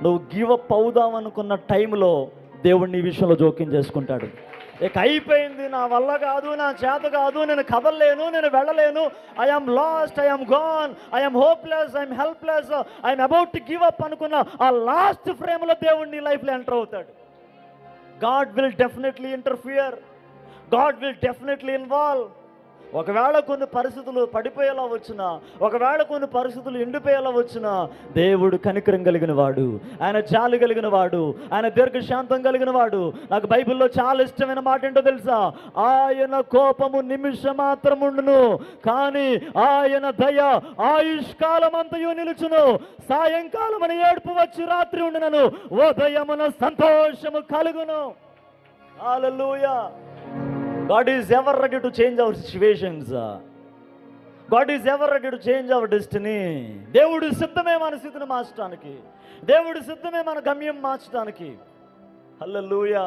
నువ్వు గివప్ అవుదాం అనుకున్న టైంలో దేవుడు నీ విషయంలో జోక్యం చేసుకుంటాడు. ఇక అయిపోయింది, నా వల్ల కాదు, నా చేత కాదు, నేను కదలలేను, నేను వెళ్ళలేను, I'm last, I'm gone, I'm hopeless, I'm helpless, I'm about to give up అనుకున్న ఆ లాస్ట్ ఫ్రేమ్లో దేవుడు నీ లైఫ్లో ఎంటర్ అవుతాడు. God will definitely interfere, God will definitely involve. ఒకవేళ కొన్ని పరిస్థితులు పడిపోయేలా వచ్చినా, ఒకవేళ కొన్ని పరిస్థితులు ఎండిపోయేలా వచ్చినా, దేవుడు కనికరం కలిగిన వాడు, ఆయన జాలి కలిగిన వాడు, ఆయన దీర్ఘశాంతం కలిగిన వాడు. నాకు బైబిల్లో చాలా ఇష్టమైన మాట ఏంటో తెలుసా? ఆయన కోపము నిమిషం మాత్రం ఉండును, కానీ ఆయన దయ ఆయుష్కాలం అంతయు నిలుచును. సాయంకాలమున ఏడుపు వచ్చి రాత్రి ఉండునను, ఉదయమున సంతోషము కలుగును. హల్లెలూయా. God is ever ready to change our situations. God is ever ready to change our destiny. దేవుడు సిద్ధమే మన స్థితిని మార్చడానికి, దేవుడు సిద్ధమే మన గమ్యం మార్చడానికి. హల్లెలూయా.